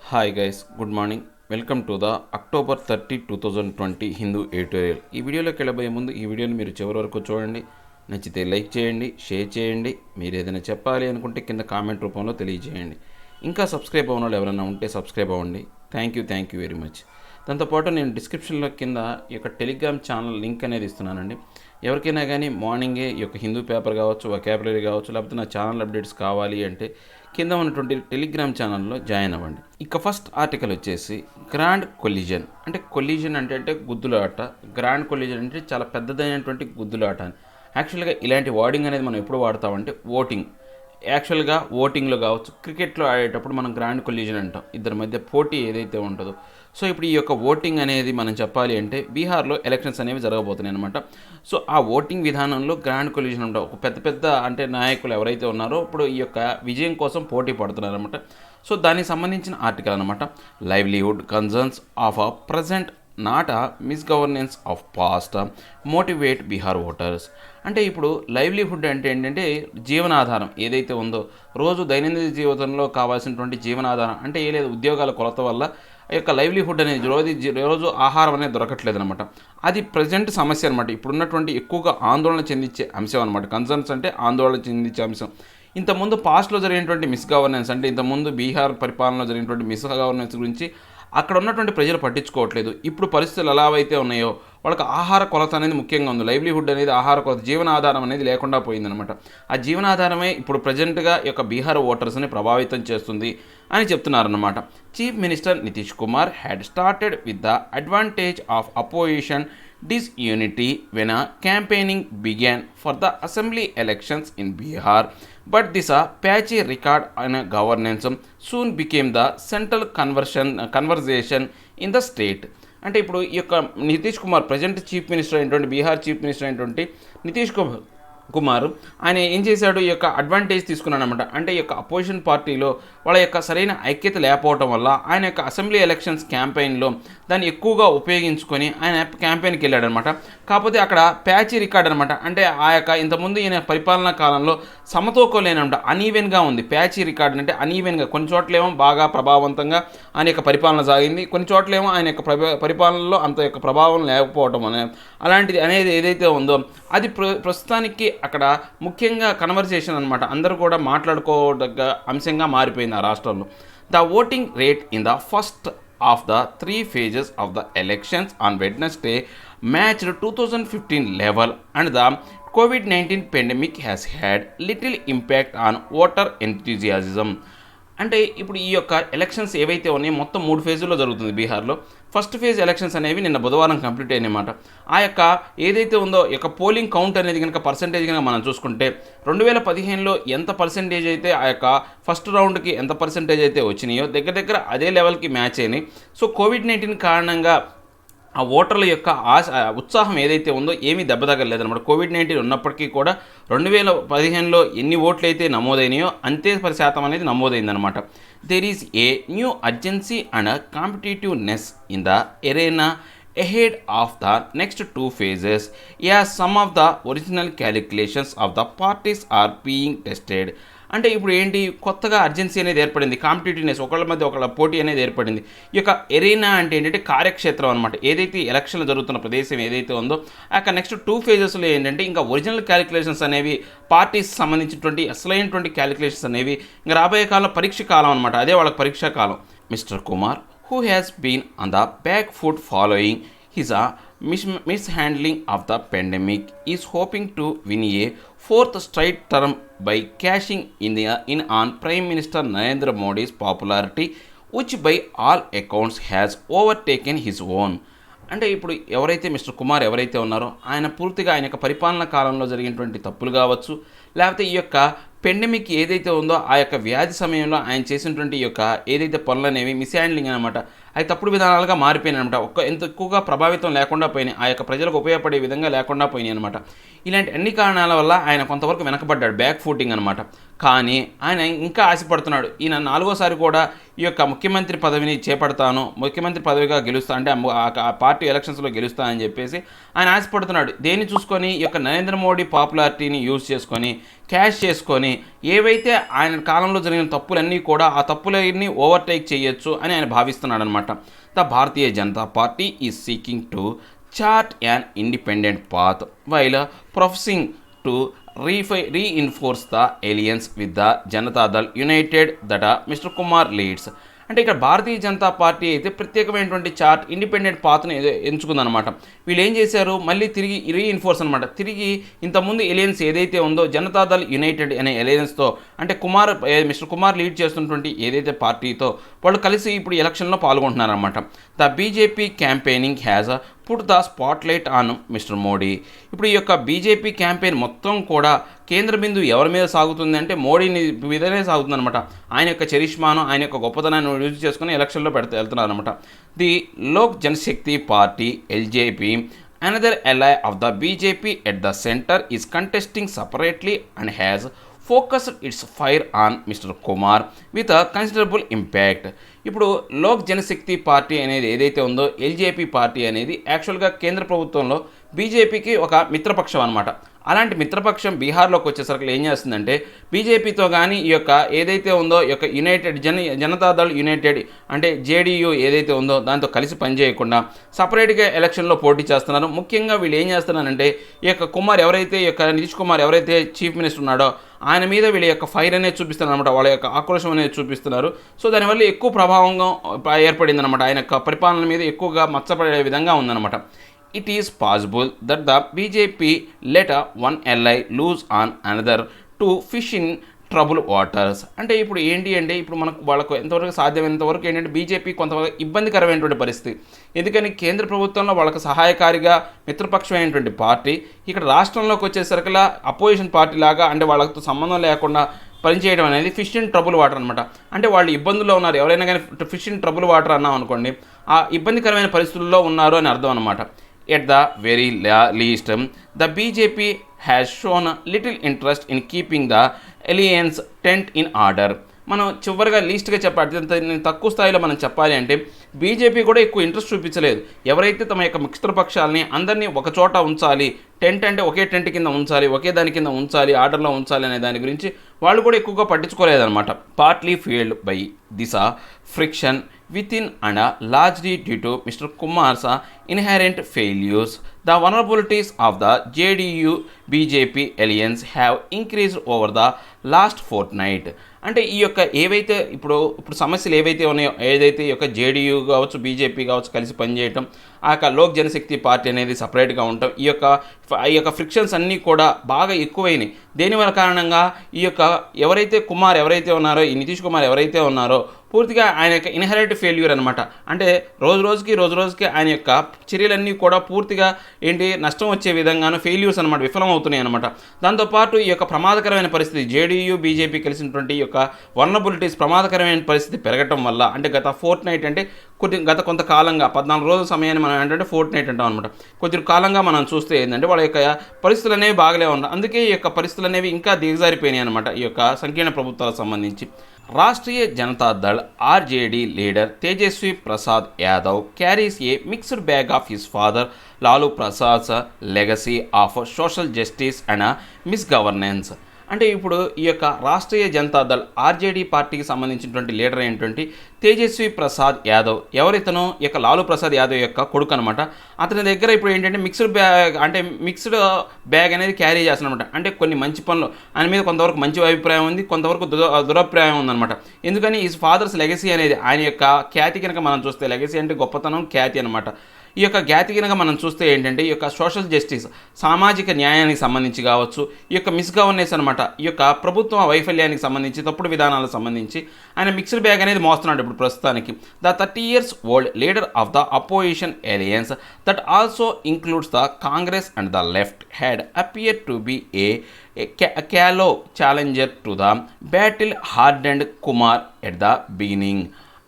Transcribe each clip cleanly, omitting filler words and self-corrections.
Hi guys, good morning. Welcome to the October 30, 2020 Hindu editorial. ఈ వీడియోలోకి వెళ్ళబోయే ముందు ఈ వీడియోని మీరు చివరి వరకు చూడండి. నచ్చితే లైక్ చేయండి, షేర్ చేయండి. మీరు ఏదైనా చెప్పాలి అనుకుంటే కింద కామెంట్ రూపంలో తెలియజేయండి. ఇంకా సబ్స్క్రైబ్ అవ్వని వాళ్ళు ఎవరైనా ఉంటే సబ్స్క్రైబ్ అవ్వండి. Thank you very much. దాంతోపాటు నేను డిస్క్రిప్షన్లో కింద ఈ యొక్క టెలిగ్రామ్ ఛానల్ లింక్ అనేది ఇస్తున్నానండి. ఎవరికైనా కానీ మార్నింగే ఈ యొక్క హిందూ పేపర్ కావచ్చు, వొకాబులరీ కావచ్చు, లేకపోతే నా ఛానల్ అప్డేట్స్ కావాలి అంటే కింద ఉన్నటువంటి టెలిగ్రామ్ ఛానల్లో జాయిన్ అవ్వండి. ఇక ఫస్ట్ ఆర్టికల్ వచ్చేసి గ్రాండ్ కొలిజన్. అంటే కొలిజన్ అంటే గుద్దులాట. గ్రాండ్ కొలిజన్ అంటే చాలా పెద్దదైనటువంటి గుద్దులాట అని. యాక్చువల్గా ఇలాంటి వర్డింగ్ అనేది మనం ఎప్పుడు వాడతామంటే ఓటింగ్. యాక్చువల్గా ఓటింగ్లో కావచ్చు, క్రికెట్లో ఆడేటప్పుడు మనం గ్రాండ్ కొలిజన్ అంటాం. ఇద్దరి మధ్య పోటీ ఏదైతే ఉంటుందో. సో ఇప్పుడు ఈ యొక్క ఓటింగ్ అనేది మనం చెప్పాలి అంటే బీహార్లో ఎలక్షన్స్ అనేవి జరగబోతున్నాయి అనమాట. సో ఆ ఓటింగ్ విధానంలో గ్రాండ్ కొలిజన్ ఉంటాం. ఒక పెద్ద అంటే నాయకులు ఎవరైతే ఉన్నారో ఇప్పుడు ఈ యొక్క విజయం కోసం పోటీ పడుతున్నారు అనమాట. సో దానికి సంబంధించిన ఆర్టికల్ అనమాట. Livelihood concerns of a present not a misgovernance of past motivate Bihar voters. అంటే ఇప్పుడు లైవ్లీహుడ్ అంటే ఏంటంటే జీవనాధారం ఏదైతే ఉందో, రోజు దైనందిన జీవితంలో కావాల్సినటువంటి జీవనాధారం అంటే ఏ లేదు, ఉద్యోగాల కొరత వల్ల ఆ యొక్క లైవ్లీహుడ్ అనేది రోజు ఆహారం అనేది దొరకట్లేదు అనమాట. అది ప్రజెంట్ సమస్య అనమాట. ఇప్పుడున్నటువంటి ఎక్కువగా ఆందోళన చెందించే అంశం అనమాట. కన్సర్న్స్ అంటే ఆందోళన చెందించే అంశం. ఇంతకుముందు పాస్ట్లో జరిగినటువంటి మిస్గవర్నెన్స్ అంటే ఇంతకుముందు బీహార్ పరిపాలనలో జరిగినటువంటి మిస్గవర్నెన్స్ గురించి అక్కడ ఉన్నటువంటి ప్రజలు పట్టించుకోవట్లేదు. ఇప్పుడు పరిస్థితులు ఎలా అయితే ఉన్నాయో వాళ్ళకి ఆహార కొరత అనేది ముఖ్యంగా ఉంది. లైవ్లీహుడ్ అనేది ఆహార కొరత, జీవనాధారం అనేది లేకుండా పోయిందనమాట. ఆ జీవనాధారమే ఇప్పుడు ప్రజెంట్గా ఈ యొక్క బీహార్ ఓటర్స్ని ప్రభావితం చేస్తుంది అని చెప్తున్నారన్నమాట. Chief minister Nitish Kumar had started with the advantage of opposition disunity when a campaigning began for the assembly elections in Bihar, but this patchy record on governance soon became the central conversation in the state. అంటే ఇప్పుడు ఈ యొక్క Nitish Kumar present chief minister అయినటువంటి Bihar chief minister అయినటువంటి నితీష్ కుమార్ ఆయన ఏం చేశాడు, ఈ యొక్క అడ్వాంటేజ్ తీసుకున్నాడు అనమాట. అంటే ఈ యొక్క అపోజిషన్ పార్టీలో వాళ్ళ యొక్క సరైన ఐక్యత లేకపోవడం వల్ల ఆయన యొక్క అసెంబ్లీ ఎలక్షన్స్ క్యాంపెయిన్లో దాన్ని ఎక్కువగా ఉపయోగించుకొని ఆయన క్యాంపెయిన్కి వెళ్ళాడనమాట. కాకపోతే అక్కడ ప్యాచీ రికార్డ్ అనమాట. అంటే ఆ యొక్క ఇంతకుముందు ఈయన పరిపాలనా కాలంలో సమతూకలేనమాట, అనీవెన్గా ఉంది. ప్యాచీ రికార్డ్ అంటే అనీవెన్గా, కొన్ని చోట్లేమో బాగా ప్రభావవంతంగా ఆయన యొక్క పరిపాలన సాగింది, కొన్ని చోట్లేమో ఆయన యొక్క పరిపాలనలో అంత యొక్క ప్రభావం లేకపోవడం అలాంటిది అనేది ఏదైతే ఉందో అది ప్రస్తుతానికి అక్కడ ముఖ్యంగా కన్వర్సేషన్ అనమాట. అందరూ కూడా మాట్లాడుకోదగ్గ అంశంగా మారిపోయింది ఆ రాష్ట్రంలో. The voting rate in the first of the 3 phases of the elections on Wednesday matched 2015 level and the COVID-19 pandemic has had little impact on voter enthusiasm. అంటే ఇప్పుడు ఈ యొక్క ఎలక్షన్స్ ఏవైతే ఉన్నాయో మొత్తం 3 ఫేజుల్లో జరుగుతుంది బీహార్లో. ఫస్ట్ ఫేజ్ ఎలక్షన్స్ అనేవి నిన్న బుధవారం కంప్లీట్ అయినాయన్నమాట. ఆ యొక్క ఏదైతే ఉందో ఈ యొక్క పోలింగ్ కౌంట్ అనేది కనుక పర్సంటేజ్ కనుక మనం చూసుకుంటే 2015లో ఎంత పర్సంటేజ్ అయితే ఆ యొక్క ఫస్ట్ రౌండ్కి ఎంత పర్సంటేజ్ అయితే వచ్చినాయో దగ్గర అదే లెవెల్కి మ్యాచ్ అయినాయి. సో కోవిడ్-19 కారణంగా ఆ ఓటర్ల యొక్క ఉత్సాహం ఏదైతే ఉందో ఏమీ దెబ్బతగలేదన్నమాట. కోవిడ్-19 ఉన్నప్పటికీ కూడా 2015లో ఎన్ని ఓట్లు అయితే నమోదైనాయో అంతే శాతం అనేది నమోదైందనమాట. There is a new urgency and competitiveness in the arena ahead of the next 2 phases as some of the original calculations of the parties are being tested. అంటే ఇప్పుడు ఏంటి, కొత్తగా అర్జెన్సీ అనేది ఏర్పడింది, కాంపిటేటివ్నెస్, ఒకళ్ళ మధ్య ఒకళ్ళ పోటీ అనేది ఏర్పడింది. ఈ యొక్క ఎరీనా అంటే ఏంటంటే కార్యక్షేత్రం అనమాట. ఏదైతే ఎలక్షన్లు జరుగుతున్న ప్రదేశం ఏదైతే ఉందో ఆ యొక్క నెక్స్ట్ 2 phases ఏంటంటే ఇంకా ఒరిజినల్ క్యాలిక్యులేషన్స్ అనేవి పార్టీస్ సంబంధించినటువంటి అసలైనటువంటి క్యాలిక్యులేషన్స్ అనేవి ఇంకా రాబోయే కాలం పరీక్ష కాలం అనమాట. అదే వాళ్ళకి పరీక్షా కాలం. Mister Kumar who has been on the back foot following his mishandling of the pandemic is hoping to win a 4th straight term by cashing in on Prime Minister Narendra Modi's popularity, which by all accounts has overtaken his own. అంటే ఇప్పుడు ఎవరైతే mister Kumar ఎవరైతే ఉన్నారో ఆయన పూర్తిగా ఆయన యొక్క పరిపాలన కాలంలో జరిగినటువంటి తప్పులు కావచ్చు, లేకపోతే ఈ యొక్క పెండమిక్ ఏదైతే ఉందో ఆ యొక్క వ్యాధి సమయంలో ఆయన చేసినటువంటి ఈ యొక్క ఏదైతే పనులు అనేవి మిస్హ్యాండ్లింగ్ అనమాట, అవి తప్పుడు విధానాలుగా మారిపోయినాయి అనమాట. ఎంత ఎక్కువగా ప్రభావితం లేకుండా పోయినాయి, ఆ యొక్క ప్రజలకు ఉపయోగపడే విధంగా లేకుండా పోయినాయి అనమాట. ఇలాంటి అన్ని కారణాల వల్ల ఆయన కొంతవరకు వెనకబడ్డాడు, బ్యాక్ ఫూటింగ్ అనమాట. కానీ ఆయన ఇంకా ఆశపడుతున్నాడు. ఈయన 4వసారి కూడా ఈ యొక్క ముఖ్యమంత్రి పదవిని చేపడతాను, ముఖ్యమంత్రి పదవిగా గెలుస్తా అంటే ఆ పార్టీ ఎలక్షన్స్లో గెలుస్తా అని చెప్పేసి ఆయన ఆశపడుతున్నాడు. దేన్ని చూసుకొని ఈ యొక్క నరేంద్ర మోడీ పాపులారిటీని యూజ్ చేసుకొని క్యాష్ చేసుకొని ఏవైతే ఆయన కాలంలో జరిగిన తప్పులన్నీ కూడా ఆ తప్పులన్నీ ఓవర్టేక్ చేయొచ్చు అని ఆయన భావిస్తున్నాడు అనమాట. The Bharatiya Janata party is seeking to chart an independent path while professing to reinforce the alliance with the Janata Dal United that Mr. Kumar leads. అంటే ఇక్కడ భారతీయ జనతా పార్టీ అయితే ప్రత్యేకమైనటువంటి చార్ట్ ఇండిపెండెంట్ పాత్ని ఎంచుకుందనమాట. వీళ్ళు ఏం చేశారు, మళ్ళీ తిరిగి రీఇన్ఫోర్స్ అనమాట. తిరిగి ఇంతకుముందు ఎలియన్స్ ఏదైతే ఉందో జనతాదళ్ యునైటెడ్ అనే ఎలియన్స్తో, అంటే మిస్టర్ కుమార్ లీడ్ చేస్తున్నటువంటి ఏదైతే పార్టీతో వాళ్ళు కలిసి ఇప్పుడు ఎలక్షన్లో పాల్గొంటున్నారనమాట. The BJP campaigning has put the spotlight on mister Modi. ఇప్పుడు ఈ యొక్క బీజేపీ క్యాంపెయిన్ మొత్తం కూడా కేంద్ర బిందువు ఎవరి మీద సాగుతుంది అంటే మోడీని మీదనే సాగుతుందనమాట. ఆయన యొక్క చరిష్మాను, ఆయన యొక్క గొప్పతనాన్ని యూజ్ చేసుకుని ఎలక్షన్లో వెళ్తున్నారు అనమాట. The Lok Janshakti Party LJP, another ally of the BJP at the centre is contesting separately and has focused its fire on mister Kumar with considerable impact. ఇప్పుడు లోక్ జనశక్తి పార్టీ అనేది ఏదైతే ఉందో ఎల్జేపీ పార్టీ అనేది యాక్చువల్గా కేంద్ర ప్రభుత్వంలో బీజేపీకి ఒక మిత్రపక్షం అనమాట. అలాంటి మిత్రపక్షం బీహార్లోకి వచ్చేసరికి ఏం చేస్తుందంటే బీజేపీతో కానీ ఈ యొక్క ఏదైతే ఉందో ఈ యొక్క యునైటెడ్ జనతాదళ్ యునైటెడ్ అంటే జేడీయూ ఏదైతే ఉందో దాంతో కలిసి పనిచేయకుండా సపరేట్గా ఎలక్షన్లో పోటీ చేస్తున్నారు. ముఖ్యంగా వీళ్ళు ఏం చేస్తున్నారంటే ఈ యొక్క కుమార్ ఎవరైతే ఈ యొక్క నితీష్ కుమార్ ఎవరైతే చీఫ్ మినిస్టర్ ఉన్నాడో ఆయన మీద వీళ్ళ యొక్క ఫైర్ అనేది చూపిస్తున్నారు అనమాట, వాళ్ళ యొక్క ఆక్రోశం అనేది చూపిస్తున్నారు. సో దానివల్ల ఎక్కువ ప్రభావంగా ఏర్పడిందనమాట, ఆయన యొక్క పరిపాలన మీద ఎక్కువగా మచ్చపడే విధంగా ఉందన్నమాట. It is possible that the BJP let one ally lose on another to fish in trouble waters. అంటే ఇప్పుడు ఏంటి అంటే ఇప్పుడు వాళ్ళకు ఎంతవరకు సాధ్యమైనంత వరకు ఏంటంటే బీజేపీ కొంతవరకు ఇబ్బందికరమైనటువంటి పరిస్థితి. ఎందుకని కేంద్ర ప్రభుత్వంలో వాళ్ళకు సహాయకారిగా మిత్రపక్షమైనటువంటి పార్టీ ఇక్కడ రాష్ట్రంలోకి వచ్చేసరికలా అపోజిషన్ పార్టీ లాగా అంటే వాళ్ళతో సంబంధం లేకుండా పనిచేయడం అనేది ఫిష్ ఇన్ ట్రబుల్ వాటర్ అనమాట. అంటే వాళ్ళు ఇబ్బందుల్లో ఉన్నారు, ఎవరైనా కానీ ఫిష్ ఇన్ ట్రబుల్ వాటర్ అన్నాం అనుకోండి ఆ ఇబ్బందికరమైన పరిస్థితుల్లో ఉన్నారు అని అర్థం అనమాట. At the very least, the BJP has shown little interest in keeping the alliance tent in order. మనం చివరిగా లీస్ట్గా చెప్పాలి, తక్కువ స్థాయిలో మనం చెప్పాలి అంటే బీజేపీ కూడా ఎక్కువ ఇంట్రెస్ట్ చూపించలేదు. ఎవరైతే తమ యొక్క మిత్రపక్షాలని అందరినీ ఒక చోట ఉంచాలి, టెంట్ అంటే ఒకే టెంట్ కింద ఉంచాలి, ఒకే దాని కింద ఉంచాలి, ఆర్డర్లో ఉంచాలి అనే దాని గురించి వాళ్ళు కూడా ఎక్కువగా పట్టించుకోలేదన్నమాట. Partly failed by this friction within and largely due to Mr. Kumar's inherent failures. The vulnerabilities of the JDU-BJP alliance have increased over the last fortnight. అంటే ఈ యొక్క ఏవైతే ఇప్పుడు సమస్యలు ఏవైతే ఉన్నాయో, ఏదైతే ఈ యొక్క జేడీయూ కావచ్చు బీజేపీ కావచ్చు కలిసి పనిచేయటం, ఆ యొక్క లోక్ జనశక్తి పార్టీ అనేది సపరేట్గా ఉండటం, ఈ యొక్క ఫ్రిక్షన్స్ అన్నీ కూడా బాగా ఎక్కువైనాయి. దేనివల్ల కారణంగా ఈ యొక్క ఎవరైతే ఉన్నారో ఈ నితీష్ కుమార్ ఎవరైతే ఉన్నారో పూర్తిగా ఆయన యొక్క ఇన్హెరెంట్ ఫెయిల్యూర్ అనమాట. అంటే రోజు రోజుకి ఆయన యొక్క చర్యలన్నీ కూడా పూర్తిగా నష్టం వచ్చే విధంగాను ఫెయిల్యూర్స్ అనమాట, విఫలం అవుతున్నాయి అనమాట. దాంతోపాటు ఈ యొక్క ప్రమాదకరమైన పరిస్థితి జేడీయూ బీజేపీ కలిసినటువంటి ఈ యొక్క వల్నరబిలిటీస్ ప్రమాదకరమైన పరిస్థితి పెరగటం వల్ల అంటే గత ఫోర్ట్నైట్ అంటే కొంతకాలంగా 14 రోజుల సమయాన్ని మనం ఏంటంటే ఫోర్ట్నైట్ అంటాం అనమాట. కొద్ది కాలంగా మనం చూస్తే ఏంటంటే వాళ్ళ యొక్క పరిస్థితులు అనేవి బాగలే ఉన్నాయి. అందుకే ఈ యొక్క పరిస్థితులు అనేవి ఇంకా దిగజారిపోయినాయి అనమాట ఈ యొక్క సంకీర్ణ ప్రభుత్వాలకు సంబంధించి. Rashtriya Janata Dal RJD leader Tejashwi Prasad Yadav carries a mixed bag of his father Lalu Prasad's legacy of social justice and misgovernance. అంటే ఇప్పుడు ఈ యొక్క రాష్ట్రీయ జనతా దళ్ ఆర్జేడీ పార్టీకి సంబంధించినటువంటి లీడర్ ఏంటంటే తేజస్వి ప్రసాద్ యాదవ్, ఎవరితను ఈ యొక్క లాలూ ప్రసాద్ యాదవ్ యొక్క కొడుకు అనమాట. అతని దగ్గర ఇప్పుడు ఏంటంటే మిక్స్డ్ బ్యాగ్ అనేది క్యారీ చేస్తున్నమాట. అంటే కొన్ని మంచి పనులు ఆయన మీద కొంతవరకు మంచి అభిప్రాయం ఉంది, కొంతవరకు దురభిప్రాయం ఉందన్నమాట. ఎందుకని ఈ ఫాదర్స్ లెగసీ అనేది ఆయన యొక్క ఖ్యాతి కనుక మనం చూస్తే, లెగసీ అంటే గొప్పతనం, ఖ్యాతి అనమాట. ఈ యొక్క ఖ్యాతి కనుక మనం చూస్తే ఏంటంటే ఈ యొక్క సోషల్ జస్టిస్ సామాజిక న్యాయానికి సంబంధించి కావచ్చు, ఈ యొక్క మిస్గవర్నెన్స్ అనమాట, ఈ యొక్క ప్రభుత్వ వైఫల్యానికి సంబంధించి తప్పుడు విధానాలకు సంబంధించి ఆయన మిక్స్డ్ బ్యాగ్ అనేది మోస్తున్నాడు ఇప్పుడు ప్రస్తుతానికి. The 30 years old leader of the opposition alliance that also includes the Congress and the left had appear to be A callow challenger to the battle hardened Kumar at the beginning.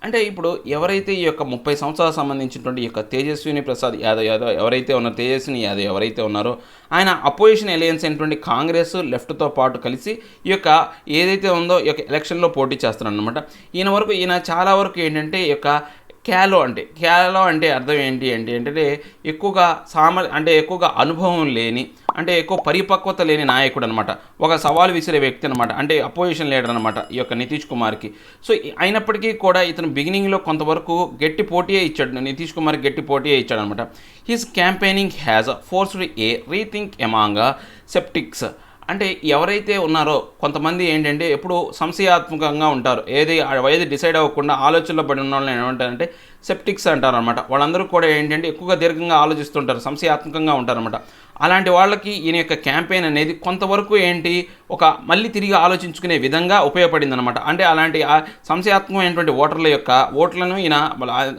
అంటే ఇప్పుడు ఎవరైతే ఈ యొక్క 30 సంవత్సరాలకు సంబంధించినటువంటి ఈ యొక్క తేజస్విని ప్రసాద్ యాదవ్ ఎవరైతే ఉన్నారో, తేజస్విని యాదవ్ ఎవరైతే ఉన్నారో, ఆయన అపోజిషన్ అలయన్స్ అయినటువంటి కాంగ్రెస్ లెఫ్ట్తో పాటు కలిసి ఈ యొక్క ఏదైతే ఉందో ఈ యొక్క ఎలక్షన్లో పోటీ చేస్తున్నారన్నమాట. ఈయన చాలా వరకు ఏంటంటే ఈ యొక్క క్యాలో అంటే అర్థం ఏంటంటే ఎక్కువగా ఎక్కువగా అనుభవం లేని, అంటే ఎక్కువ పరిపక్వత లేని నాయకుడు అనమాట. ఒక సవాలు విసిరే వ్యక్తి అనమాట. అంటే అపోజిషన్ లీడర్ అనమాట ఈ యొక్క నితీష్ కుమార్కి. సో అయినప్పటికీ కూడా ఇతను బిగినింగ్లో కొంతవరకు గట్టి పోటీయే ఇచ్చాడు, నితీష్ కుమార్కి గట్టి పోటీయే ఇచ్చాడు అనమాట. His campaigning has forced a rethink among sceptics. అంటే ఎవరైతే ఉన్నారో కొంతమంది ఏంటంటే ఎప్పుడు సంశయాత్మకంగా ఉంటారు, ఏది డిసైడ్ అవ్వకుండా ఆలోచనలో పడి ఉన్న వాళ్ళని ఏమంటారంటే సెప్టిక్స్ అంటారనమాట. వాళ్ళందరూ కూడా ఏంటంటే ఎక్కువగా దీర్ఘంగా ఆలోచిస్తుంటారు, సంశయాత్మకంగా ఉంటారనమాట. అలాంటి వాళ్ళకి ఈయన యొక్క క్యాంపెయిన్ అనేది కొంతవరకు మళ్ళీ తిరిగి ఆలోచించుకునే విధంగా ఉపయోగపడింది అనమాట. అంటే అలాంటి సంశయాత్మకమైనటువంటి ఓట్లను ఈయన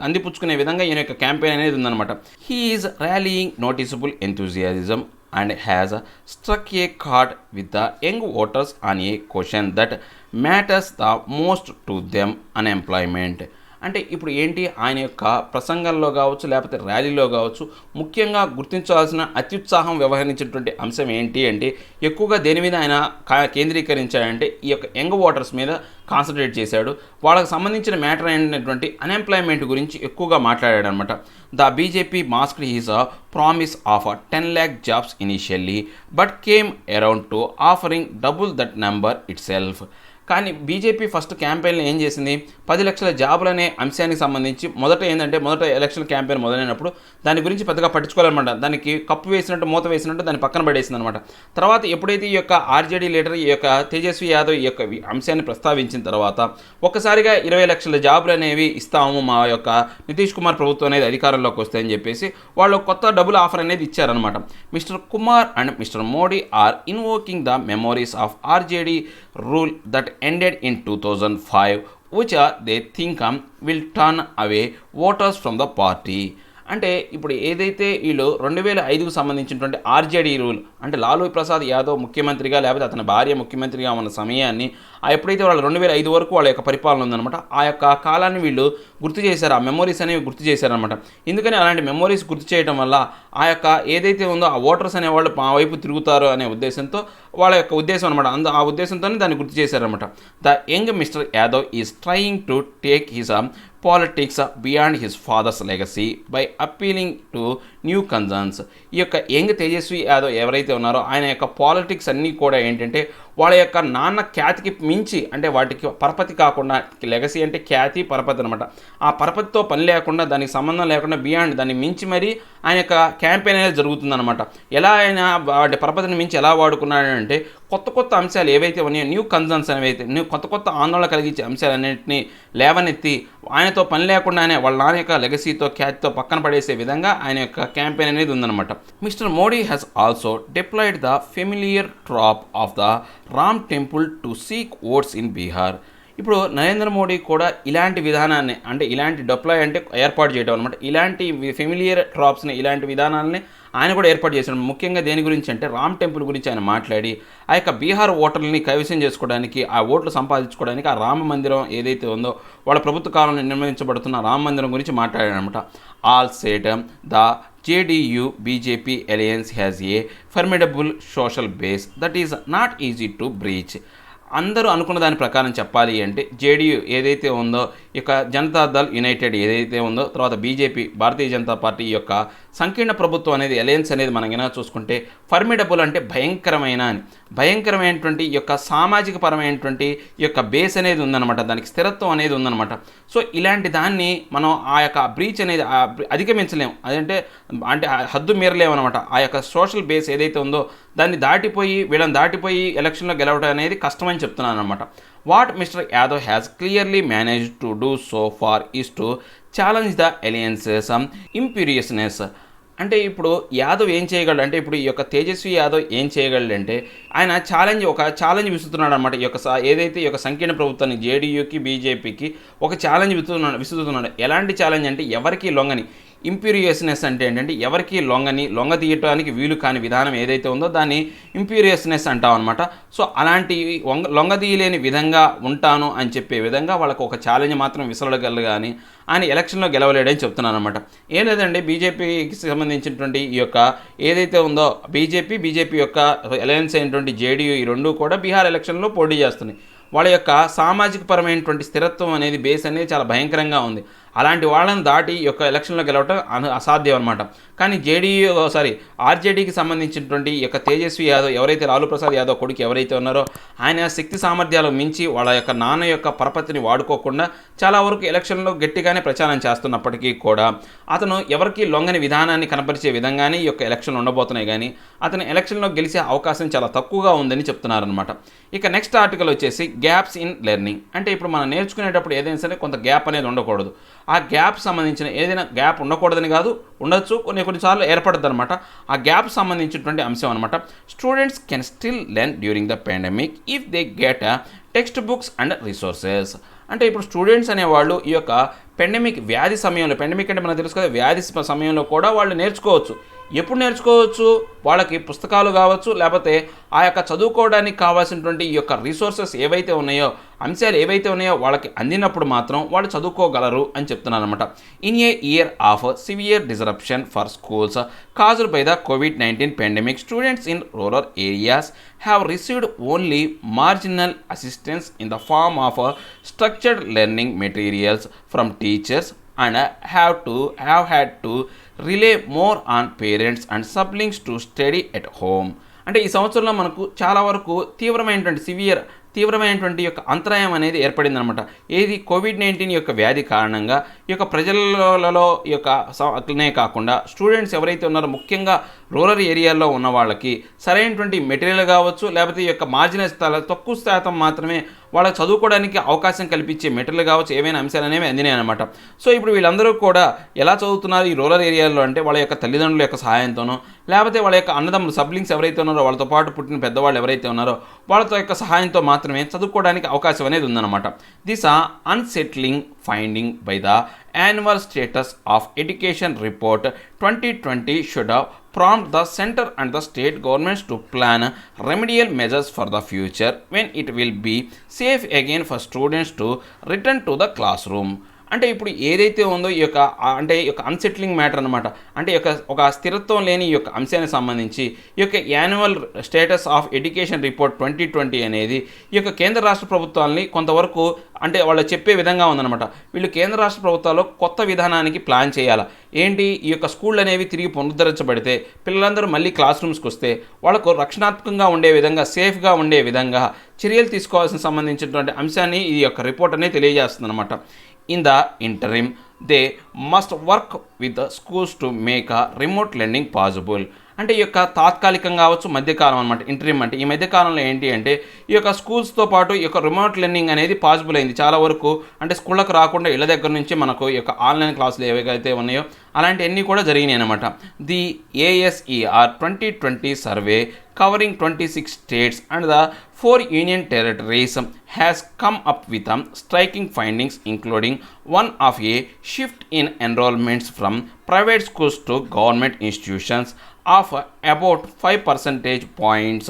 అందిపుచ్చుకునే విధంగా ఈయన యొక్క క్యాంపెయిన్ అనేది ఉందన్నమాట. He is rallying noticeable enthusiasm and has struck a chord with the young voters on a question that matters the most to them, unemployment. అంటే ఇప్పుడు ఆయన యొక్క ప్రసంగంలో కావచ్చు, లేకపోతే ర్యాలీలో కావచ్చు, ముఖ్యంగా గుర్తించాల్సిన అత్యుత్సాహం వ్యవహరించినటువంటి అంశం ఏంటి అంటే ఎక్కువగా దేని మీద ఆయన కేంద్రీకరించాడంటే ఈ యొక్క యంగ్ ఓటర్స్ మీద కాన్సన్ట్రేట్ చేశాడు. వాళ్ళకి సంబంధించిన మ్యాటర్ అయినటువంటి అన్ఎంప్లాయ్మెంట్ గురించి ఎక్కువగా మాట్లాడాడు అనమాట. The BJP masked his promise of 10 lakh jobs initially but came around to offering double that number itself. కానీ బీజేపీ ఫస్ట్ క్యాంపెయిన్లో ఏం చేసింది, 10 లక్షల జాబులు అనే అంశానికి సంబంధించి మొదట ఎలక్షన్ క్యాంపెయిన్ మొదలైనప్పుడు దాని గురించి పెద్దగా పట్టించుకోవాలన్నమాట. దానికి కప్పు వేసినట్టు, మూత వేసినట్టు దాన్ని పక్కన పడేసింది అనమాట. తర్వాత ఎప్పుడైతే ఈ యొక్క ఆర్జేడీ లీడర్ ఈ యొక్క తేజస్వి యాదవ్ ఈ యొక్క అంశాన్ని ప్రస్తావించిన తర్వాత ఒక్కసారిగా 20 లక్షల జాబులు అనేవి ఇస్తాము మా యొక్క నితీష్ కుమార్ ప్రభుత్వం అనేది అధికారంలోకి వస్తాయని చెప్పేసి వాళ్ళు కొత్త డబుల్ ఆఫర్ అనేది ఇచ్చారనమాట. Mr Kumar and Mr Modi are invoking the memories of RJD rule that ended in 2005, which they think will turn away voters from the party. అంటే ఇప్పుడు ఏదైతే వీళ్ళు 2005కు సంబంధించినటువంటి ఆర్జేడీ రూల్, అంటే లాలూ ప్రసాద్ యాదవ్ ముఖ్యమంత్రిగా లేకపోతే అతని భార్య ముఖ్యమంత్రిగా ఉన్న సమయాన్ని ఎప్పుడైతే వాళ్ళు 2005 వరకు వాళ్ళ యొక్క పరిపాలన ఉందన్నమాట, ఆ యొక్క కాలాన్ని వీళ్ళు గుర్తు చేశారు, ఆ మెమోరీస్ అనేవి గుర్తు చేశారనమాట. ఎందుకని అలాంటి మెమోరీస్ గుర్తు చేయడం వల్ల ఆ యొక్క ఏదైతే ఉందో ఆ ఓటర్స్ అనేవాళ్ళు మా వైపు తిరుగుతారు అనే ఉద్దేశంతో వాళ్ళ యొక్క ఉద్దేశం అనమాట. ఆ ఉద్దేశంతోనే దాన్ని గుర్తు చేశారనమాట. The young mister Yadav is trying to take his politics beyond his father's legacy by appealing to new concerns. ఈ యొక్క యంగ్ తేజస్వి యాదవ్ ఎవరైతే ఉన్నారో ఆయన యొక్క పాలిటిక్స్ అన్నీ కూడా ఏంటంటే వాళ్ళ యొక్క నాన్న ఖ్యాతికి మించి, అంటే వాటికి పరపతి కాకుండా, లెగసీ అంటే ఖ్యాతి పరపతి అనమాట, ఆ పరపతితో పని లేకుండా, దానికి సంబంధం లేకుండా బియాండ్ దాన్ని మించి మరీ ఆయన యొక్క క్యాంపెయిన్ అనేది జరుగుతుందన్నమాట. ఎలా ఆయన వాటి పరపతిని మించి ఎలా వాడుకున్నాడంటే కొత్త అంశాలు ఏవైతే ఉన్నాయో, న్యూ కన్సర్న్స్ అనేవైతే కొత్త ఆందోళన కలిగించే అంశాలన్నింటినీ లేవనెత్తి ఆయనతో పని లేకుండానే వాళ్ళ నాన్న యొక్క లెగసీతో ఖ్యాతితో పక్కన పడేసే విధంగా ఆయన యొక్క క్యాంపెయిన్ అనేది ఉందన్నమాట. Mr Modi has also deployed the familiar trap of the Ram temple to seek votes in Bihar. ఇప్పుడు నరేంద్ర మోడీ కూడా ఇలాంటి విధానాన్ని, అంటే ఇలాంటి డిప్లాయ్ అంటే ఏర్పాటు చేయడం అనమాట, ఇలాంటి ఫెమిలియర్ ట్రాప్స్ని, ఇలాంటి విధానాలని ఆయన కూడా ఏర్పాటు చేశాడు. ముఖ్యంగా దేని గురించి అంటే రామ్ టెంపుల్ గురించి ఆయన మాట్లాడి ఆ యొక్క బీహార్ ఓటర్లని కైవసం చేసుకోవడానికి, ఆ ఓట్లు సంపాదించుకోవడానికి ఆ రామ మందిరం ఏదైతే ఉందో వాళ్ళ ప్రభుత్వ కాలంలో నిర్మించబడుతున్న రామ మందిరం గురించి మాట్లాడాడనమాట. All set the JDU BJP alliance has a formidable social base that is not easy to breach. అందరూ అనుకున్న దాని ప్రకారం చెప్పాలి అంటే జేడీయూ ఏదైతే ఉందో, ఇక జనతాదళ్ యునైటెడ్ ఏదైతే ఉందో, తర్వాత బీజేపీ భారతీయ జనతా పార్టీ యొక్క సంకీర్ణ ప్రభుత్వం అనేది అలయన్స్ అనేది మనం ఏమైనా చూసుకుంటే ఫర్మిడబుల్ అంటే భయంకరమైనటువంటి ఈ యొక్క సామాజిక పరమైనటువంటి ఈ యొక్క బేస్ అనేది ఉందన్నమాట, దానికి స్థిరత్వం అనేది ఉందన్నమాట. సో ఇలాంటి దాన్ని మనం ఆ యొక్క బ్రీచ్ అనేది అధిగమించలేము, అంటే హద్దు మీరలేము అనమాట. ఆ యొక్క సోషల్ బేస్ ఏదైతే ఉందో దాన్ని వీళ్ళని దాటిపోయి ఎలక్షన్లో గెలవడం అనేది కష్టమని చెప్తున్నాను అనమాట. What mister Yadav has clearly managed to do so far is to challenge the alliance's imperiousness. అంటే ఇప్పుడు యాదవ్ ఏం చేయగలడు అంటే, ఇప్పుడు ఈ యొక్క తేజస్వి యాదవ్ ఏం చేయగలడంటే ఆయన ఒక ఛాలెంజ్ విసురుతున్నాడు అనమాట. ఈ యొక్క ఏదైతే ఈ యొక్క సంకీర్ణ ప్రభుత్వాన్ని జేడీయూకి బీజేపీకి ఒక ఛాలెంజ్ విసురుతున్నాడు. ఎలాంటి ఛాలెంజ్ అంటే ఎవరికి లొంగని, ఇంపీరియస్నెస్ అంటే ఏంటంటే ఎవరికి లొంగ తీయటానికి వీలు కాని విధానం ఏదైతే ఉందో దాన్ని ఇంపీరియస్నెస్ అంటాం అనమాట. సో అలాంటి లొంగ తీయలేని విధంగా ఉంటాను అని చెప్పే విధంగా వాళ్ళకు ఒక ఛాలెంజ్ మాత్రం విసరగలరు కానీ ఆయన ఎలక్షన్లో గెలవలేడని చెప్తున్నాను అనమాట. ఏం లేదండి, బీజేపీకి సంబంధించినటువంటి ఈ యొక్క ఏదైతే ఉందో బీజేపీ యొక్క అలయన్స్ అయినటువంటి జేడీయూ ఈ రెండు కూడా బీహార్ ఎలక్షన్లో పోటీ చేస్తున్నాయి. వాళ్ళ యొక్క సామాజిక పరమైనటువంటి స్థిరత్వం అనేది బేస్ అనేది చాలా భయంకరంగా ఉంది. అలాంటి వాళ్ళని దాటి ఈ యొక్క ఎలక్షన్లో గెలవటం అసాధ్యం అనమాట. కానీ ఆర్జేడీకి సంబంధించినటువంటి ఈ యొక్క తేజస్వి యాదవ్ ఎవరైతే లాలూ ప్రసాద్ యాదవ్ కొడుకు ఎవరైతే ఉన్నారో ఆయన శక్తి సామర్థ్యాలు మించి వాళ్ళ యొక్క నాన్న యొక్క పరపతిని వాడుకోకుండా చాలా వరకు ఎలక్షన్లో గట్టిగానే ప్రచారం చేస్తున్నప్పటికీ కూడా అతను ఎవరికి లొంగని విధానాన్ని కనపరిచే విధంగానే ఈ యొక్క ఎలక్షన్లు ఉండబోతున్నాయి. కానీ అతను ఎలక్షన్లో గెలిచే అవకాశం చాలా తక్కువగా ఉందని చెప్తున్నారనమాట. ఇక నెక్స్ట్ ఆర్టికల్ వచ్చేసి గ్యాప్స్ ఇన్ లెర్నింగ్. అంటే ఇప్పుడు మనం నేర్చుకునేటప్పుడు ఏదైనా సరే కొంత గ్యాప్ అనేది ఉండకూడదు. ఆ గ్యాప్ సంబంధించిన ఏదైనా గ్యాప్ ఉండకూడదని కాదు, ఉండొచ్చు, కొన్నిసార్లు ఏర్పడుతుంది అనమాట. ఆ గ్యాప్ సంబంధించినటువంటి అంశం అనమాట. Students can still learn during the pandemic if they get text books and resources. అంటే ఇప్పుడు స్టూడెంట్స్ అనేవాళ్ళు ఈ యొక్క వ్యాధి సమయంలో, అంటే మనకు తెలుసు కదా, వ్యాధి సమయంలో కూడా వాళ్ళు నేర్చుకోవచ్చు. ఎప్పుడు నేర్చుకోవచ్చు? వాళ్ళకి పుస్తకాలు కావచ్చు, లేకపోతే ఆ యొక్క చదువుకోవడానికి కావాల్సినటువంటి ఈ యొక్క రిసోర్సెస్ ఏవైతే ఉన్నాయో, అంశాలు ఏవైతే ఉన్నాయో వాళ్ళకి అందినప్పుడు మాత్రం వాళ్ళు చదువుకోగలరు అని చెప్తున్నాను అనమాట. In a year of severe disruption for schools caused by the COVID-19 pandemic, students in rural areas have received only marginal assistance in the form of structured learning materials from teachers and have had to rely more on parents and siblings to study at home. అంటే ఈ సంవత్సరంలో మనకు చాలా వరకు తీవ్రమైనటువంటి యొక్క అంతరాయం అనేది ఏర్పడిందనమాట. ఏది COVID-19 యొక్క వ్యాధి కారణంగా ఈ యొక్క ప్రజలలో ఈ యొక్క అట్లనే కాకుండా స్టూడెంట్స్ ఎవరైతే ఉన్నారో ముఖ్యంగా రూరల్ ఏరియాల్లో ఉన్న వాళ్ళకి సరైనటువంటి మెటీరియల్ కావచ్చు, లేకపోతే ఈ యొక్క మార్జినల్ తక్కువ శాతం మాత్రమే వాళ్ళకి చదువుకోవడానికి అవకాశం కల్పించే మెటీరియల్ కావచ్చు, ఏవైనా అంశాలు అనేవి అందినాయి అనమాట. సో ఇప్పుడు వీళ్ళందరూ కూడా ఎలా చదువుతున్నారు ఈ రూరల్ ఏరియాల్లో అంటే వాళ్ళ యొక్క తల్లిదండ్రుల యొక్క సహాయంతోనో, లేకపోతే వాళ్ళ యొక్క అన్నదమ్ములు సబ్లింగ్స్ ఎవరైతే ఉన్నారో వాళ్ళతో పాటు పుట్టిన పెద్దవాళ్ళు ఎవరైతే ఉన్నారో వాళ్ళతో యొక్క సహాయంతో మాత్రమే చదువుకోవడానికి అవకాశం అనేది ఉందన్నమాట. This unsettling finding by the annual status of education report 2020 should prompt the center and the state governments to plan remedial measures for the future when it will be safe again for students to return to the classroom. అంటే ఇప్పుడు ఏదైతే ఉందో ఈ యొక్క unsettling matter అనమాట. అంటే ఒక స్థిరత్వం లేని ఈ యొక్క అంశానికి సంబంధించి ఈ యొక్క annual status of education report 2020 అనేది ఈ యొక్క కేంద్ర రాష్ట్ర ప్రభుత్వాలని కొంతవరకు అంటే వాళ్ళు చెప్పే విధంగా ఉందన్నమాట. వీళ్ళు కేంద్ర రాష్ట్ర ప్రభుత్వాలు కొత్త విధానానికి ప్లాన్ చేయాలి. ఏంటి, ఈ యొక్క స్కూళ్ళు అనేవి తిరిగి పునరుద్ధరించబడితే పిల్లలందరూ మళ్ళీ క్లాస్ రూమ్స్కి వస్తే వాళ్ళకు రక్షణాత్మకంగా ఉండే విధంగా, సేఫ్గా ఉండే విధంగా చర్యలు తీసుకోవాల్సిన సంబంధించినటువంటి అంశాన్ని ఈ యొక్క రిపోర్ట్ అనేది తెలియజేస్తుంది అనమాట. In the interim, they must work with the schools to make a remote learning possible. అంటే ఈ యొక్క తాత్కాలికంగా కావచ్చు, మధ్యకాలం అనమాట. ఇంటరిమ్ అంటే ఈ మధ్యకాలంలో ఏంటి అంటే ఈ యొక్క స్కూల్స్తో పాటు ఈ యొక్క రిమోట్ లెర్నింగ్ అనేది పాసిబుల్ అయింది చాలా వరకు. అంటే స్కూళ్ళకు రాకుండా ఇళ్ళ దగ్గర నుంచి మనకు ఈ యొక్క ఆన్లైన్ క్లాసులు ఏవైతే ఉన్నాయో అలాంటివన్నీ కూడా జరిగినాయి అనమాట. The ASER 2020 survey covering 26 states and the 4 union territories has come up with striking findings, including one of a shift in enrollments from private schools to government institutions of about 5 percentage points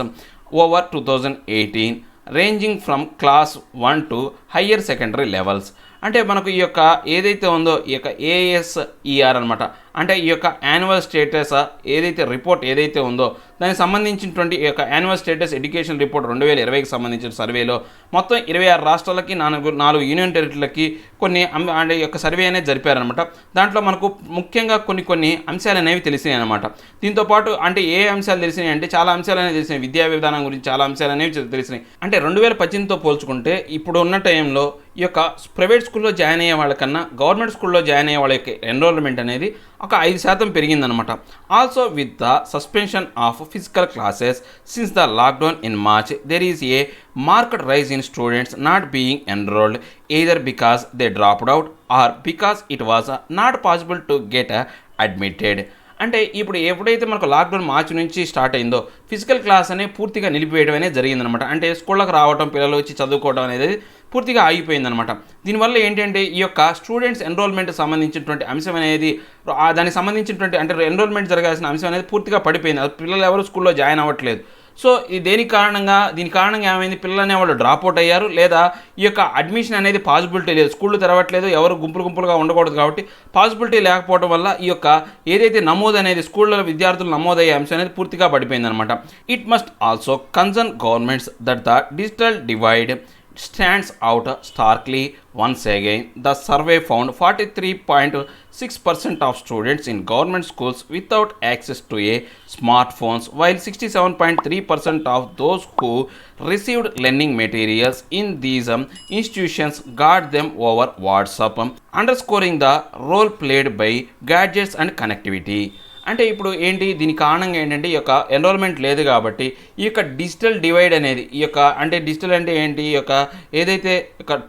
over 2018, ranging from class 1 to higher secondary levels. అంటే మనకు ఈ యొక్క ఏదైతే ఉందో ఈ యొక్క ASER అనమాట, అంటే ఈ యొక్క యాన్యువల్ స్టేటస్ ఏదైతే రిపోర్ట్ ఏదైతే ఉందో దానికి సంబంధించినటువంటి ఈ యొక్క యాన్యువల్ స్టేటస్ ఎడ్యుకేషన్ రిపోర్ట్ 2020కి సంబంధించిన సర్వేలో మొత్తం 26 రాష్ట్రాలకి 4 యూనియన్ టెరిటరీలకి కొన్ని అంటే యొక్క సర్వే అనేది జరిపారనమాట. దాంట్లో మనకు ముఖ్యంగా కొన్ని అంశాలు అనేవి తెలిసినాయి అనమాట. దీంతోపాటు అంటే ఏ అంశాలు తెలిసినాయి అంటే చాలా అంశాలు అనేవి తెలిసినాయి. విద్యా విధానం గురించి చాలా అంశాలు అనేవి తెలిసినాయి. అంటే 2018తో పోల్చుకుంటే ఇప్పుడు ఉన్న టైంలో ఈ యొక్క ప్రైవేట్ స్కూల్లో జాయిన్ అయ్యే వాళ్ళకన్నా గవర్నమెంట్ స్కూల్లో జాయిన్ అయ్యే వాళ్ళ యొక్క ఎన్రోల్మెంట్ అనేది ఒక 5% పెరిగిందనమాట. Also with the suspension of physical classes since the lockdown in March there is a marked rise in students not being enrolled either because they dropped out or because it was not possible to get admitted. అంటే ఇప్పుడు ఎప్పుడైతే మనకు lockdown మార్చి నుంచి start అయిందో physical class అనేది పూర్తిగా నిలిపివేయడం అనేది జరిగిందనమాట. అంటే స్కూళ్ళకి రావడం, పిల్లలు వచ్చి చదువుకోవడం అనేది పూర్తిగా ఆగిపోయిందనమాట. దీనివల్ల ఏంటంటే ఈ యొక్క స్టూడెంట్స్ ఎన్రోల్మెంట్ సంబంధించినటువంటి అంశం అనేది దానికి సంబంధించినటువంటి అంటే ఎన్రోల్మెంట్ జరగాల్సిన అంశం అనేది పూర్తిగా పడిపోయింది. పిల్లలు ఎవరు స్కూల్లో జాయిన్ అవ్వట్లేదు. సో దీని కారణంగా ఏమైంది, పిల్లలు అనేవాళ్ళు డ్రాప్ అవుట్ అయ్యారు, లేదా ఈ యొక్క అడ్మిషన్ అనేది పాసిబిలిటీ లేదు. స్కూళ్ళు తెరవట్లేదు, ఎవరు గుంపులుగా ఉండకూడదు కాబట్టి పాసిబిలిటీ లేకపోవడం వల్ల ఈ యొక్క ఏదైతే నమోదు అనేది స్కూళ్ళలో విద్యార్థులు నమోదయ్యే అంశం అనేది పూర్తిగా పడిపోయిందనమాట. It must also concern governments that the digital divide stands out starkly once again. The survey found 43.6% of students in government schools without access to a smartphones, while 67.3% of those who received learning materials in these institutions got them over WhatsApp, underscoring the role played by gadgets and connectivity. అంటే ఇప్పుడు ఏంటి, దీని కారణంగా ఏంటంటే ఈ యొక్క enrolment లేదు కాబట్టి ఈ యొక్క డిజిటల్ డివైడ్ అనేది ఈ యొక్క అంటే డిజిటల్ అంటే ఏంటి, ఈ యొక్క ఏదైతే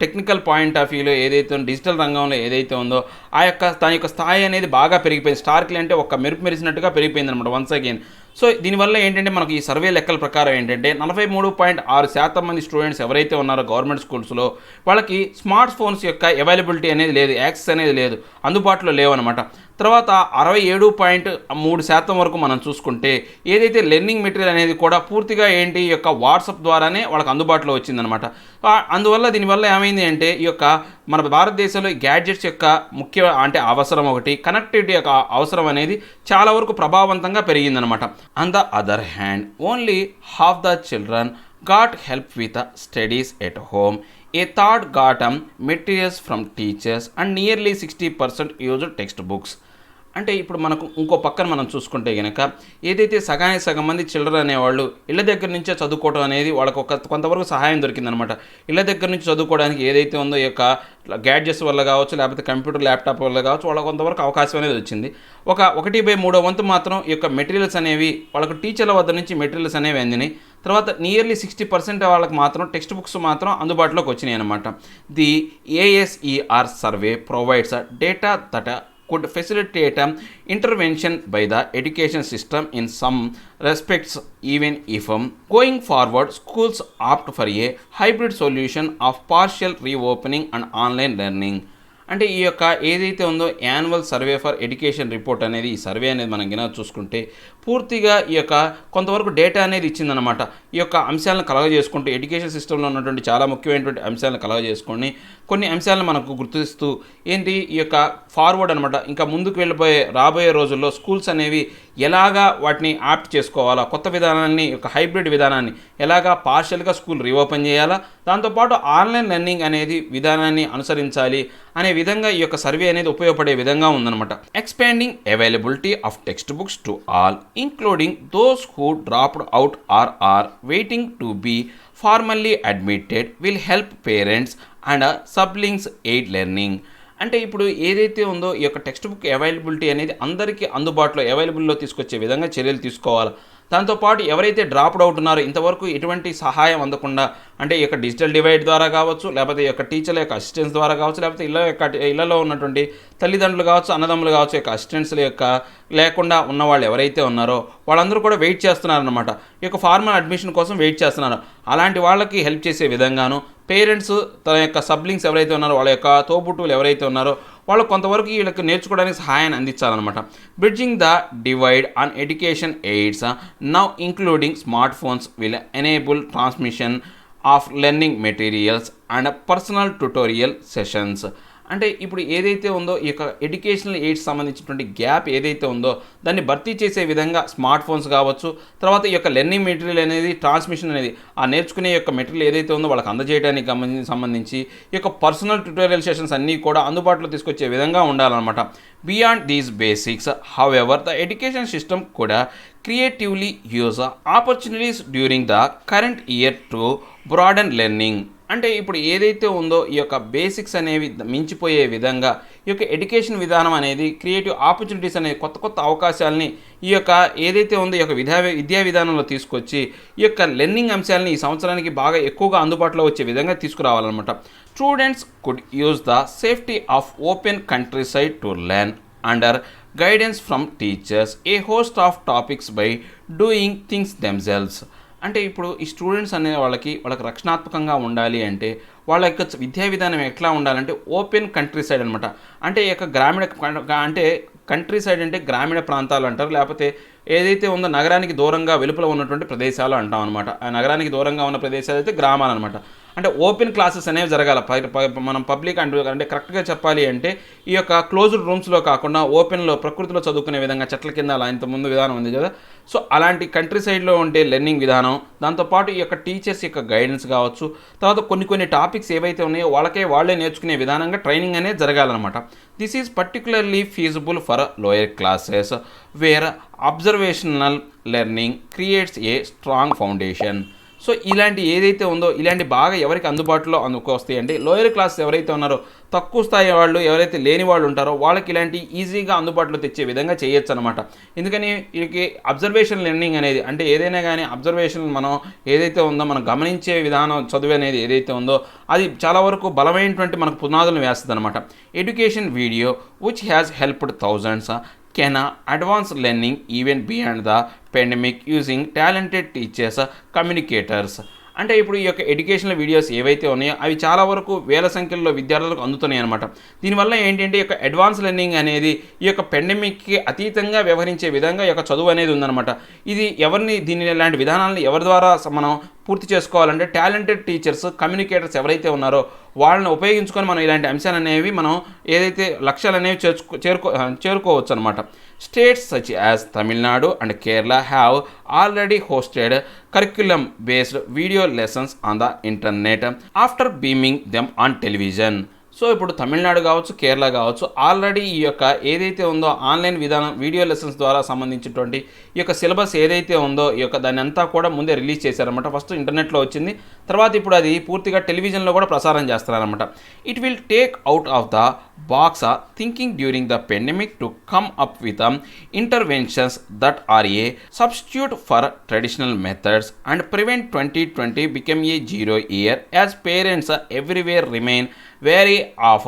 టెక్నికల్ పాయింట్ ఆఫ్ వ్యూలో ఏదైతే డిజిటల్ రంగంలో ఏదైతే ఉందో ఆ యొక్క దాని యొక్క స్థాయి అనేది బాగా పెరిగిపోయింది. స్టార్క్లీ అంటే ఒక మెరుపు మెరిసినట్టుగా పెరిగిపోయింది అనమాట వన్స్ అగైన్. సో దీనివల్ల ఏంటంటే మనకు ఈ సర్వే లెక్కల ప్రకారం ఏంటంటే 43.6% మంది స్టూడెంట్స్ ఎవరైతే ఉన్నారో గవర్నమెంట్ స్కూల్స్లో వాళ్ళకి స్మార్ట్ ఫోన్స్ యొక్క అవైలబిలిటీ అనేది లేదు, యాక్సెస్ అనేది లేదు, అందుబాటులో లేవన్నమాట. తర్వాత 67.3% వరకు మనం చూసుకుంటే ఏదైతే లెర్నింగ్ మెటీరియల్ అనేది కూడా పూర్తిగా ఏంటి ఈ యొక్క వాట్సాప్ ద్వారానే వాళ్ళకి అందుబాటులో వచ్చిందనమాట. అందువల్ల దీనివల్ల ఏమైంది అంటే ఈ యొక్క మన భారతదేశంలో గ్యాడ్జెట్స్ యొక్క ముఖ్య అంటే అవసరం ఒకటి, కనెక్టివిటీ యొక్క అవసరం అనేది చాలా వరకు ప్రభావవంతంగా పెరిగిందనమాట. On the other hand, only half the children got help with studies at home. A third got materials from teachers and nearly 60% used textbooks. అంటే ఇప్పుడు మనకు ఇంకో పక్కన మనం చూసుకుంటే కనుక ఏదైతే సగం మంది చిల్డ్రన్ అనేవాళ్ళు ఇళ్ళ దగ్గర నుంచే చదువుకోవడం అనేది వాళ్ళకు కొంతవరకు సహాయం దొరికిందనమాట. ఇళ్ళ దగ్గర నుంచి చదువుకోవడానికి ఏదైతే ఉందో ఈ యొక్క గ్యాడ్జెట్స్ వల్ల కావచ్చు, లేకపోతే కంప్యూటర్ ల్యాప్టాప్ వల్ల కావచ్చు, వాళ్ళకి కొంతవరకు అవకాశం అనేది వచ్చింది. 1/3 వంతు మాత్రం ఈ యొక్క మెటీరియల్స్ అనేవి వాళ్ళకు టీచర్ల వద్ద నుంచి మెటీరియల్స్ అనేవి అందినాయి. తర్వాత నియర్లీ 60% వాళ్ళకి మాత్రం టెక్స్ట్ బుక్స్ మాత్రం అందుబాటులోకి వచ్చినాయి అనమాట. The ASER survey provides data that could facilitate intervention by the education system in some respects, even if going forward schools opt for a hybrid solution of partial reopening and online learning. అంటే ఈ యొక్క ఏదైతే ఉందో annual survey for education report అనేది ఈ survey అనేది మనం గిన చూసుకుంటే పూర్తిగా ఈ యొక్క కొంతవరకు డేటా అనేది ఇచ్చిందనమాట. ఈ యొక్క అంశాలను కలగజేసుకుంటూ ఎడ్యుకేషన్ సిస్టంలో ఉన్నటువంటి చాలా ముఖ్యమైనటువంటి అంశాలను కలగజేసుకొని కొన్ని అంశాలను మనకు గుర్తిస్తూ ఏంటి ఈ యొక్క ఫార్వర్డ్ అనమాట, ఇంకా ముందుకు రాబోయే రోజుల్లో స్కూల్స్ అనేవి ఎలాగా వాటిని ఆప్ట్ చేసుకోవాలా, కొత్త విధానాన్ని యొక్క హైబ్రిడ్ విధానాన్ని ఎలాగా పార్షియల్గా స్కూల్ రీఓపెన్ చేయాలా, దాంతోపాటు ఆన్లైన్ లెర్నింగ్ అనేది విధానాన్ని అనుసరించాలి అనే విధంగా ఈ యొక్క సర్వే అనేది ఉపయోగపడే విధంగా ఉందన్నమాట. Expanding availability of text books to all including those who dropped out or waiting to be formally admitted will help parents and siblings aid learning. అంటే ఇప్పుడు ఏదైతే ఉందో ఈ యొక్క టెక్స్ట్ బుక్ అవైలబిలిటీ అనేది అందరికీ అందుబాటులో అవైలబుల్లో తీసుకొచ్చే విధంగా చర్యలు తీసుకోవాలి. దాంతోపాటు ఎవరైతే డ్రాప్డ్ అవుట్ ఉన్నారో ఇంతవరకు ఎటువంటి సహాయం అందకుండా అంటే ఈ యొక్క డిజిటల్ డివైడ్ ద్వారా కావచ్చు, లేకపోతే ఈ యొక్క టీచర్ల యొక్క అసిస్టెన్స్ ద్వారా కావచ్చు, లేకపోతే ఇళ్లలో ఉన్నటువంటి తల్లిదండ్రులు కావచ్చు, అన్నదమ్ములు కావచ్చు, యొక్క అసిస్టెన్స్ల యొక్క లేకుండా ఉన్న వాళ్ళు ఎవరైతే ఉన్నారో వాళ్ళందరూ కూడా వెయిట్ చేస్తున్నారన్నమాట. ఈ యొక్క ఫార్మల్ అడ్మిషన్ కోసం వెయిట్ చేస్తున్నారు. అలాంటి వాళ్ళకి హెల్ప్ చేసే విధంగాను పేరెంట్స్ తన యొక్క సబ్లింగ్స్ ఎవరైతే ఉన్నారో వాళ్ళ యొక్క తోబుట్టువులు ఎవరైతే ఉన్నారో వాళ్ళు కొంతవరకు వీళ్ళకి నేర్చుకోవడానికి సహాయాన్ని అందించాలన్నమాట. Bridging the divide on education aids now including smart phones will enable transmission of learning materials and personal tutorial sessions. అంటే ఇప్పుడు ఏదైతే ఉందో ఈ యొక్క ఎడ్యుకేషనల్ ఎయిడ్స్ సంబంధించినటువంటి గ్యాప్ ఏదైతే ఉందో దాన్ని భర్తీ చేసే విధంగా స్మార్ట్ ఫోన్స్ కావచ్చు, తర్వాత ఈ యొక్క లెర్నింగ్ మెటీరియల్ అనేది ట్రాన్స్మిషన్ అనేది ఆ నేర్చుకునే యొక్క మెటీరియల్ ఏదైతే ఉందో వాళ్ళకి అందజేయడానికి సంబంధించి ఈ యొక్క పర్సనల్ ట్యుటోరియల్ సెషన్స్ అన్నీ కూడా అందుబాటులో తీసుకొచ్చే విధంగా ఉండాలన్నమాట. Beyond these basics however the education system could creatively use opportunities during the current year to broaden learning. అంటే ఇప్పుడు ఏదైతే ఉందో ఈ యొక్క బేసిక్స్ అనేవి మించిపోయే విధంగా ఈ యొక్క ఎడ్యుకేషన్ విధానం అనేది క్రియేటివ్ ఆపర్చునిటీస్ అనే కొత్త అవకాశాలని ఈ యొక్క ఏదైతే ఉందో ఈ యొక్క విద్యా విధానంలో తీసుకొచ్చి ఈ యొక్క లెర్నింగ్ అంశాలని ఈ సంవత్సరానికి బాగా ఎక్కువగా అందుబాటులో వచ్చే విధంగా తీసుకురావాలన్నమాట. Students could use the safety of open countryside to learn under guidance from teachers, a host of topics by doing things themselves. అంటే ఇప్పుడు ఈ స్టూడెంట్స్ అనే వాళ్ళకి రక్షణాత్మకంగా ఉండాలి అంటే వాళ్ళ యొక్క విద్యా విధానం ఎట్లా ఉండాలంటే ఓపెన్ కంట్రీ సైడ్ అనమాట. అంటే ఈ యొక్క అంటే కంట్రీ సైడ్ అంటే గ్రామీణ ప్రాంతాలు అంటారు, లేకపోతే ఏదైతే ఉందో నగరానికి దూరంగా వెలుపల ఉన్నటువంటి ప్రదేశాలు అంటాం అనమాట. ఆ నగరానికి దూరంగా ఉన్న ప్రదేశాలు అయితే గ్రామాలు అనమాట. అంటే ఓపెన్ క్లాసెస్ అనేవి జరగాలి. మనం పబ్లిక్ అంటే కరెక్ట్గా చెప్పాలి అంటే ఈ యొక్క క్లోజ్డ్ రూమ్స్లో కాకుండా ఓపెన్లో ప్రకృతిలో చదువుకునే విధంగా చెట్ల కింద అలా ఇంతకుముందు విధానం ఉంది కదా. సో అలాంటి కంట్రీ సైడ్లో ఉండే లెర్నింగ్ విధానం, దాంతోపాటు ఈ యొక్క టీచర్స్ యొక్క గైడెన్స్ కావచ్చు, తర్వాత కొన్ని టాపిక్స్ ఏవైతే ఉన్నాయో వాళ్ళే నేర్చుకునే విధానంగా ట్రైనింగ్ అనేది జరగాలన్నమాట. This is particularly feasible for lower classes where observational learning creates a strong foundation. So ఇలాంటి ఏదైతే ఉందో ఇలాంటి బాగా ఎవరికి అందుబాటులో వస్తాయి అంటే లోయర్ క్లాస్ ఎవరైతే ఉన్నారో, తక్కువ స్థాయి వాళ్ళు ఎవరైతే లేని వాళ్ళు ఉంటారో వాళ్ళకి ఇలాంటి ఈజీగా అందుబాటులో తెచ్చే విధంగా చేయొచ్చు అనమాట. ఎందుకని వీళ్ళకి అబ్జర్వేషన్ లెర్నింగ్ అనేది అంటే ఏదైనా కానీ అబ్జర్వేషన్ మనం ఏదైతే ఉందో మనం గమనించే విధానం చదువు అనేది ఏదైతే ఉందో అది చాలా వరకు బలమైనటువంటి మనకు పునాదులను వేస్తుంది అనమాట. Education video which has helped thousands can advance learning even beyond the pandemic using talented teachers, communicators. అంటే ఇప్పుడు ఈ యొక్క ఎడ్యుకేషనల్ వీడియోస్ ఏవైతే ఉన్నాయో అవి చాలా వరకు వేల సంఖ్యలో విద్యార్థులకు అందుతున్నాయి అనమాట. దీనివల్ల ఏంటంటే ఈ యొక్క అడ్వాన్స్ లెర్నింగ్ అనేది ఈ యొక్క పెండమిక్కి అతీతంగా వ్యవహరించే విధంగా ఈ యొక్క చదువు అనేది ఉందన్నమాట. ఇది దీని ఇలాంటి విధానాలను ఎవరి ద్వారా మనం పూర్తి చేసుకోవాలంటే టాలెంటెడ్ టీచర్స్, కమ్యూనికేటర్స్ ఎవరైతే ఉన్నారో వాళ్ళని ఉపయోగించుకొని మనం ఇలాంటి అంశాలు అనేవి మనం ఏదైతే లక్ష్యాలు అనేవి చేరుకోవచ్చు అనమాట. States such as Tamil Nadu and Kerala have already hosted curriculum based video lessons on the internet after beaming them on television. So ఇప్పుడు తమిళనాడు కావచ్చు, కేరళ కావచ్చు, ఆల్రెడీ ఈ యొక్క ఏదైతే ఉందో ఆన్లైన్ విధానం వీడియో లెసన్స్ ద్వారా సంబంధించినటువంటి ఈ యొక్క సిలబస్ ఏదైతే ఉందో ఈ యొక్క దాన్ని అంతా కూడా ముందే రిలీజ్ చేశారనమాట. ఫస్ట్ ఇంటర్నెట్లో వచ్చింది, తర్వాత ఇప్పుడు అది పూర్తిగా టెలివిజన్లో కూడా ప్రసారం చేస్తున్నారనమాట. It will take out of the box thinking during the pandemic to come up with interventions that are a substitute for traditional methods and prevent 2020 become a zero year as parents everywhere remain wary of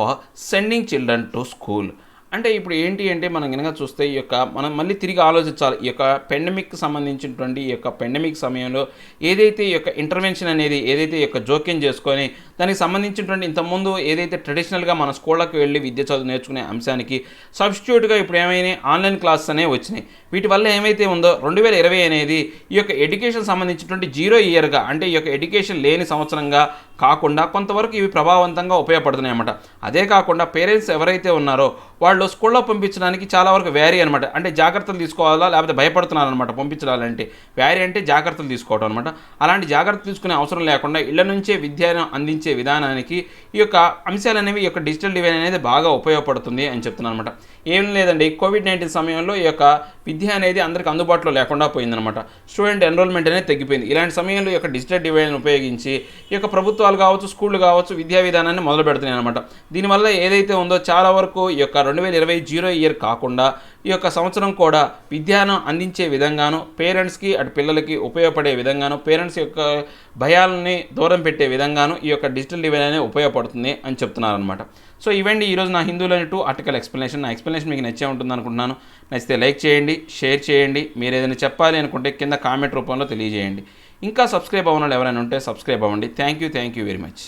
sending children to school. అంటే ఇప్పుడు ఏంటి అంటే మనం కనుక చూస్తే ఈ యొక్క మనం మళ్ళీ తిరిగి ఆలోచించాలి. ఈ యొక్క పెండమిక్కి సంబంధించినటువంటి ఈ యొక్క పెండమిక్ సమయంలో ఏదైతే ఈ యొక్క ఇంటర్వెన్షన్ అనేది ఏదైతే ఈ యొక్క జోక్యం చేసుకొని దానికి సంబంధించినటువంటి ఇంతకుముందు ఏదైతే ట్రెడిషనల్గా మన స్కూళ్ళకి వెళ్ళి విద్య చదువు నేర్చుకునే అంశానికి సబ్స్టిట్యూట్గా ఇప్పుడు ఏమైనా ఆన్లైన్ క్లాసెస్ అనేవి వచ్చినాయి. వీటి వల్ల ఏమైతే ఉందో 2020 అనేది ఈ యొక్క ఎడ్యుకేషన్ సంబంధించినటువంటి జీరో ఇయర్గా అంటే ఈ యొక్క ఎడ్యుకేషన్ లేని సంవత్సరంగా కాకుండా కొంతవరకు ఇవి ప్రభావవంతంగా ఉపయోగపడుతున్నాయి అన్నమాట. అదే కాకుండా పేరెంట్స్ ఎవరైతే ఉన్నారో వాళ్ళు స్కూల్లో పంపించడానికి చాలా వరకు వ్యారీ అనమాట. అంటే జాగ్రత్తలు తీసుకోవాలా లేకపోతే భయపడుతున్నారనమాట పంపించాలంటే. వ్యారీ అంటే జాగ్రత్తలు తీసుకోవడం అనమాట. అలాంటి జాగ్రత్తలు తీసుకునే అవసరం లేకుండా ఇళ్ల నుంచే విద్యను అందించే విధానానికి ఈ యొక్క అంశాలు అనేవి ఈ యొక్క డిజిటల్ డివైన్ అనేది బాగా ఉపయోగపడుతుంది అని చెప్తున్నాను అనమాట. ఏం లేదండి, కోవిడ్-19 సమయంలో ఈ యొక్క విద్య అనేది అందరికి అందుబాటులో లేకుండా పోయిందనమాట. స్టూడెంట్ ఎన్రోల్మెంట్ అనేది తగ్గిపోయింది. ఇలాంటి సమయంలో ఈ యొక్క డిజిటల్ డివైన్ ఉపయోగించి ఈ యొక్క ప్రభుత్వాలు కావచ్చు, స్కూళ్ళు కావచ్చు, విద్యా విధానాన్ని మొదలు పెడుతున్నాయి అనమాట. దీనివల్ల ఏదైతే ఉందో చాలా వరకు ఈ యొక్క 2020 జీరో ఇయర్ కాకుండా ఈ యొక్క సంవత్సరం కూడా విద్యను అందించే విధంగాను, పేరెంట్స్కి అటు పిల్లలకి ఉపయోగపడే విధంగాను, పేరెంట్స్ యొక్క భయాలని దూరం పెట్టే విధంగాను ఈ యొక్క డిజిటల్ డివైన్ అనేది ఉపయోగపడుతుంది అని చెప్తున్నారనమాట. సో ఇవండి ఈరోజు నా హిందూలోని 2 ఆర్టికల్ ఎక్స్ప్లెనేషన్. నా ఎక్స్ప్లెనేషన్ మీకు నచ్చే ఉంటుంది అనుకుంటున్నాను. నచ్చితే లైక్ చేయండి, షేర్ చేయండి. మీరు ఏదైనా చెప్పాలి అనుకుంటే కింద కామెంట్ రూపంలో తెలియజేయండి. ఇంకా సబ్స్క్రైబ్ అవ్వని వాళ్ళు ఎవరైనా ఉంటే సబ్స్క్రైబ్ అవ్వండి. Thank you very much.